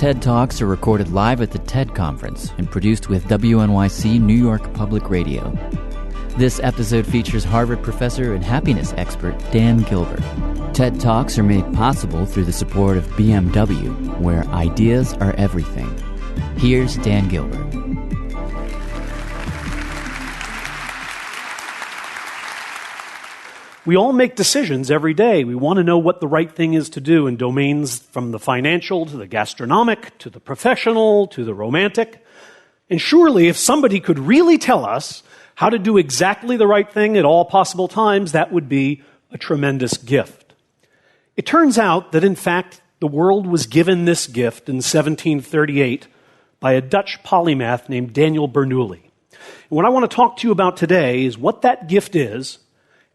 TED Talks are recorded live at the TED Conference and produced with WNYC New York Public Radio. This episode features Harvard professor and happiness expert Dan Gilbert. TED Talks are made possible through the support of BMW, where ideas are everything. Here's Dan Gilbert. We all make decisions every day. We want to know what the right thing is to do in domains from the financial to the gastronomic to the professional to the romantic. And surely if somebody could really tell us how to do exactly the right thing at all possible times, that would be a tremendous gift. It turns out that in fact the world was given this gift in 1738 by a Dutch polymath named Daniel Bernoulli. And what I want to talk to you about today is what that gift is.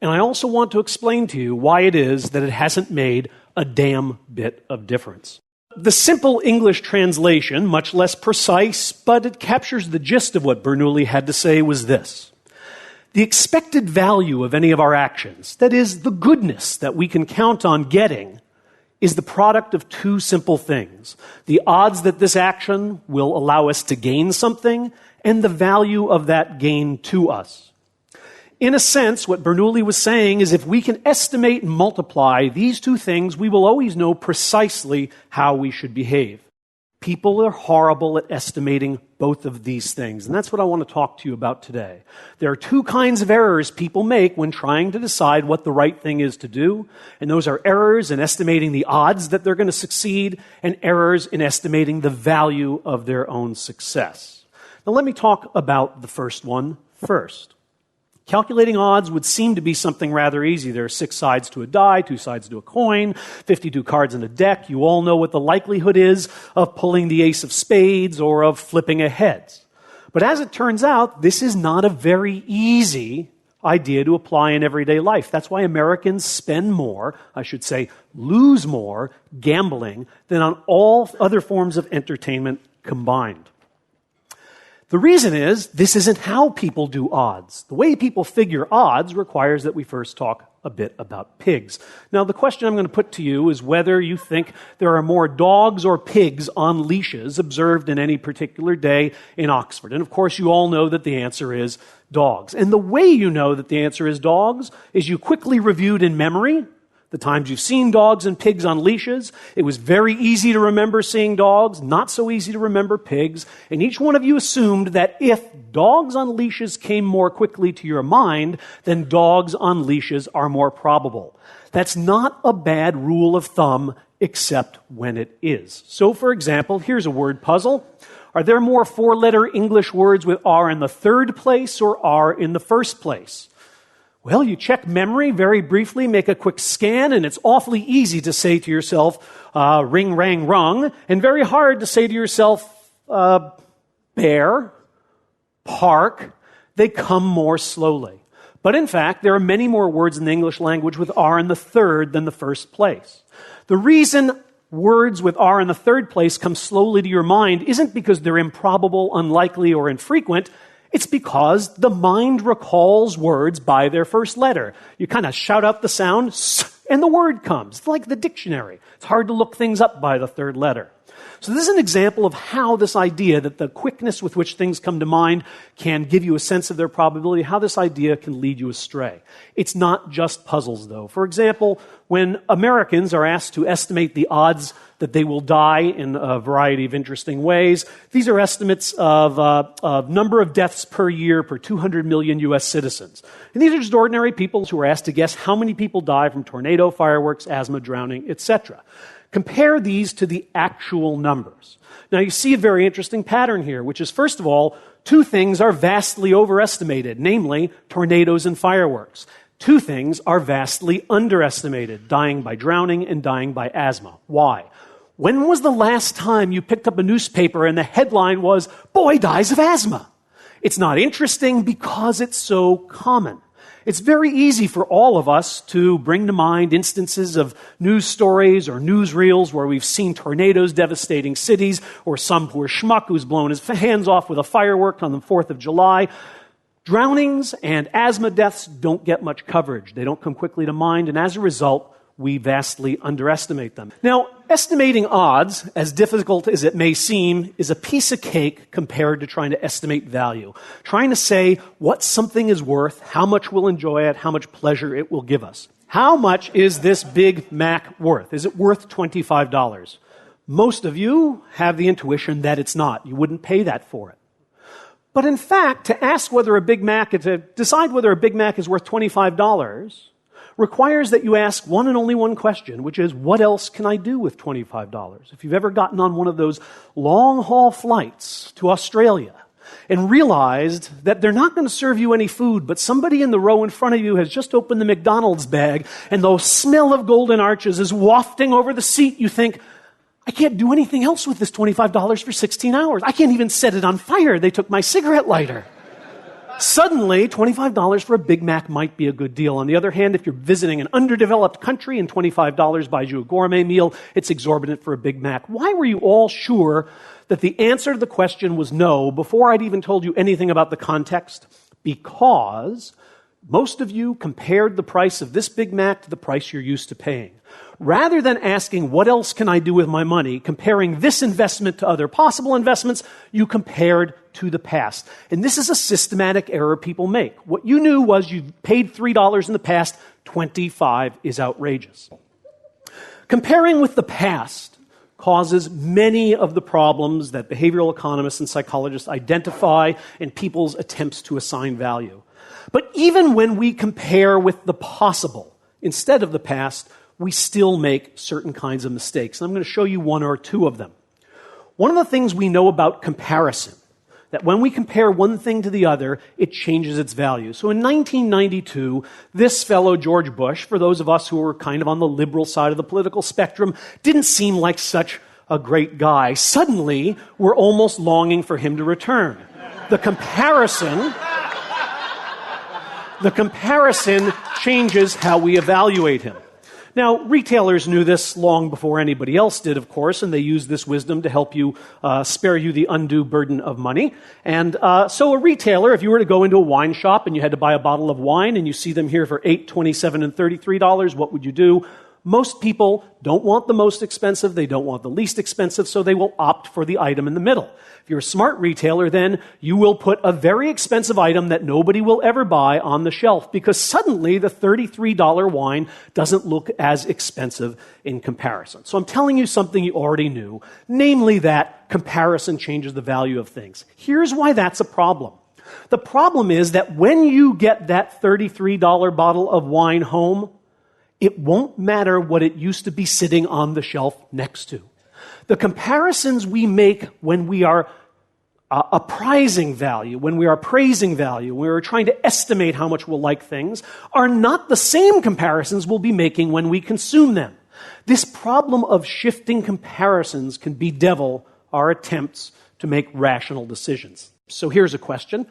And I also want to explain to you why it is that it hasn't made a damn bit of difference. The simple English translation, much less precise, but it captures the gist of what Bernoulli had to say, was this. The expected value of any of our actions, that is, the goodness that we can count on getting, is the product of two simple things. The odds that this action will allow us to gain something, and the value of that gain to us. In a sense, what Bernoulli was saying is if we can estimate and multiply these two things, we will always know precisely how we should behave. People are horrible at estimating both of these things, and that's what I want to talk to you about today. There are two kinds of errors people make when trying to decide what the right thing is to do, and those are errors in estimating the odds that they're going to succeed and errors in estimating the value of their own success. Now let me talk about the first one first. Calculating odds would seem to be something rather easy. There are 6 sides to a die, 2 sides to a coin, 52 cards in a deck. You all know what the likelihood is of pulling the ace of spades or of flipping a heads. But as it turns out, this is not a very easy idea to apply in everyday life. That's why Americans spend more, I should say, lose more gambling than on all other forms of entertainment combined. The reason is, this isn't how people do odds. The way people figure odds requires that we first talk a bit about pigs. Now, the question I'm going to put to you is whether you think there are more dogs or pigs on leashes observed in any particular day in Oxford. And of course, you all know that the answer is dogs. And the way you know that the answer is dogs is you quickly reviewed in memory the times you've seen dogs and pigs on leashes. It was very easy to remember seeing dogs, not so easy to remember pigs. And each one of you assumed that if dogs on leashes came more quickly to your mind, then dogs on leashes are more probable. That's not a bad rule of thumb, except when it is. So, for example, here's a word puzzle. Are there more 4-letter English words with R in the third place or R in the first place? Well, you check memory very briefly, make a quick scan, and it's awfully easy to say to yourself, ring, rang, rung, and very hard to say to yourself, bear, park. They come more slowly. But in fact, there are many more words in the English language with R in the third than the first place. The reason words with R in the third place come slowly to your mind isn't because they're improbable, unlikely, or infrequent. It's because the mind recalls words by their first letter. You kind of shout out the sound, and the word comes. It's like the dictionary. It's hard to look things up by the third letter. So this is an example of how this idea that the quickness with which things come to mind can give you a sense of their probability, how this idea can lead you astray. It's not just puzzles, though. For example, when Americans are asked to estimate the odds that they will die in a variety of interesting ways, these are estimates of number of deaths per year per 200 million U.S. citizens. And these are just ordinary people who are asked to guess how many people die from tornado, fireworks, asthma, drowning, etc. Compare these to the actual numbers. Now you see a very interesting pattern here, which is, first of all, two things are vastly overestimated, namely tornadoes and fireworks. Two things are vastly underestimated, dying by drowning and dying by asthma. Why? When was the last time you picked up a newspaper and the headline was, "Boy dies of asthma"? It's not interesting because it's so common. It's very easy for all of us to bring to mind instances of news stories or newsreels where we've seen tornadoes devastating cities, or some poor schmuck who's blown his hands off with a firework on the 4th of July. Drownings and asthma deaths don't get much coverage. They don't come quickly to mind, and as a result, we vastly underestimate them. Now, estimating odds, as difficult as it may seem, is a piece of cake compared to trying to estimate value. Trying to say what something is worth, how much we'll enjoy it, how much pleasure it will give us. How much is this Big Mac worth? Is it worth $25? Most of you have the intuition that it's not. You wouldn't pay that for it. But in fact, to decide whether a Big Mac is worth $25 requires that you ask one and only one question, which is, what else can I do with $25? If you've ever gotten on one of those long-haul flights to Australia and realized that they're not going to serve you any food, but somebody in the row in front of you has just opened the McDonald's bag and the smell of Golden Arches is wafting over the seat, you think, I can't do anything else with this $25 for 16 hours. I can't even set it on fire. They took my cigarette lighter. Suddenly, $25 for a Big Mac might be a good deal. On the other hand, if you're visiting an underdeveloped country and $25 buys you a gourmet meal, it's exorbitant for a Big Mac. Why were you all sure that the answer to the question was no before I'd even told you anything about the context? Because most of you compared the price of this Big Mac to the price you're used to paying. Rather than asking, what else can I do with my money, comparing this investment to other possible investments, you compared to the past. And this is a systematic error people make. What you knew was you paid $3 in the past, $25 is outrageous. Comparing with the past causes many of the problems that behavioral economists and psychologists identify in people's attempts to assign value. But even when we compare with the possible instead of the past, we still make certain kinds of mistakes. And I'm going to show you one or two of them. One of the things we know about comparison, that when we compare one thing to the other, it changes its value. So in 1992, this fellow, George Bush, for those of us who were kind of on the liberal side of the political spectrum, didn't seem like such a great guy. Suddenly, we're almost longing for him to return. The comparison changes how we evaluate him. Now, retailers knew this long before anybody else did, of course, and they used this wisdom to help you spare you the undue burden of money. And so a retailer, if you were to go into a wine shop and you had to buy a bottle of wine and you see them here for $8, $27, and $33, what would you do? Most people don't want the most expensive, they don't want the least expensive, so they will opt for the item in the middle. If you're a smart retailer, then you will put a very expensive item that nobody will ever buy on the shelf because suddenly the $33 wine doesn't look as expensive in comparison. So I'm telling you something you already knew, namely that comparison changes the value of things. Here's why that's a problem. The problem is that when you get that $33 bottle of wine home, it won't matter what it used to be sitting on the shelf next to. The comparisons we make when we are appraising value, when we are praising value, when we're trying to estimate how much we'll like things, are not the same comparisons we'll be making when we consume them. This problem of shifting comparisons can bedevil our attempts to make rational decisions. So here's a question.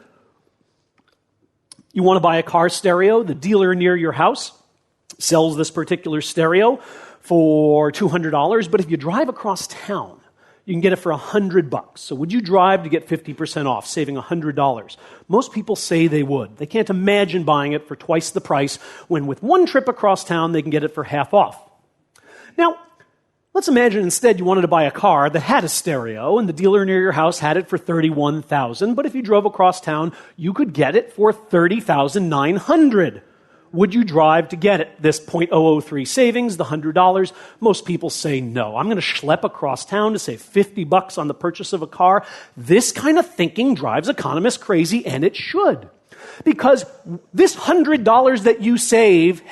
You want to buy a car stereo? The dealer near your house sells this particular stereo for $200, but if you drive across town, you can get it for $100. So would you drive to get 50% off, saving $100? Most people say they would. They can't imagine buying it for twice the price when with one trip across town, they can get it for half off. Now, let's imagine instead you wanted to buy a car that had a stereo and the dealer near your house had it for $31,000, but if you drove across town, you could get it for $30,900. Would you drive to get it? This 0.003 savings, the $100? Most people say no. I'm going to schlep across town to save $50 on the purchase of a car. This kind of thinking drives economists crazy, and it should. Because this $100 that you save,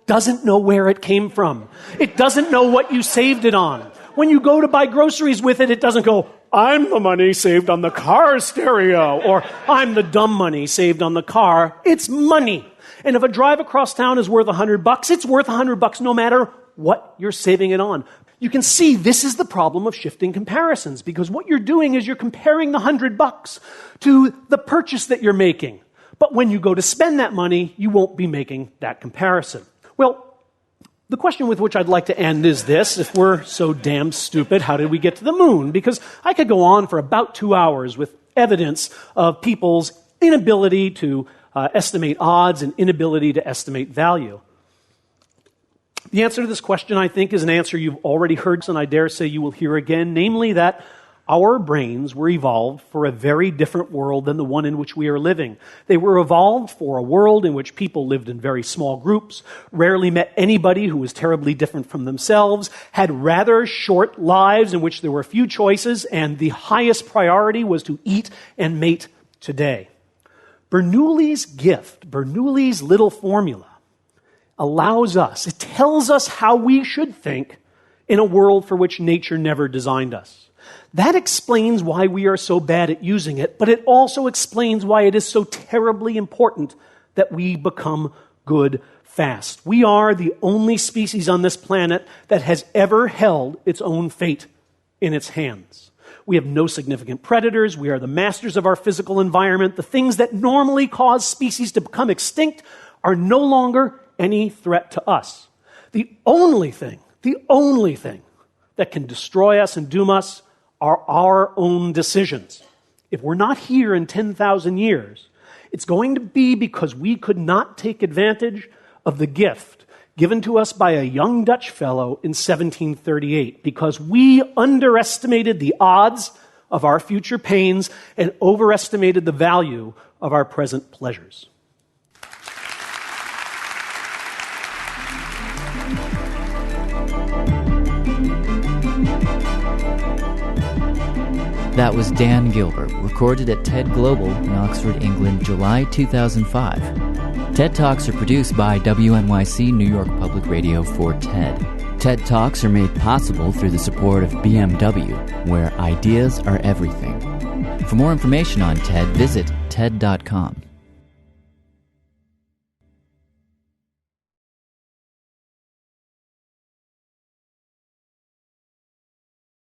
doesn't know where it came from. It doesn't know what you saved it on. When you go to buy groceries with it, it doesn't go, I'm the money saved on the car stereo, or I'm the dumb money saved on the car. It's money. And if a drive across town is worth $100, it's worth $100 no matter what you're saving it on. You can see this is the problem of shifting comparisons, because what you're doing is you're comparing the $100 to the purchase that you're making. But when you go to spend that money, you won't be making that comparison. Well, the question with which I'd like to end is this. If we're so damn stupid, how did we get to the moon? Because I could go on for about 2 hours with evidence of people's inability to estimate odds and inability to estimate value. The answer to this question, I think, is an answer you've already heard, and I dare say you will hear again, namely that our brains were evolved for a very different world than the one in which we are living. They were evolved for a world in which people lived in very small groups, rarely met anybody who was terribly different from themselves, had rather short lives in which there were few choices, and the highest priority was to eat and mate today. Bernoulli's gift, Bernoulli's little formula, allows us, it tells us how we should think in a world for which nature never designed us. That explains why we are so bad at using it, but it also explains why it is so terribly important that we become good fast. We are the only species on this planet that has ever held its own fate in its hands. We have no significant predators. We are the masters of our physical environment. The things that normally cause species to become extinct are no longer any threat to us. The only thing that can destroy us and doom us are our own decisions. If we're not here in 10,000 years, it's going to be because we could not take advantage of the gift given to us by a young Dutch fellow in 1738, because we underestimated the odds of our future pains and overestimated the value of our present pleasures. That was Dan Gilbert, recorded at TED Global in Oxford, England, July 2005. TED Talks are produced by WNYC New York Public Radio for TED. TED Talks are made possible through the support of BMW, where ideas are everything. For more information on TED, visit TED.com.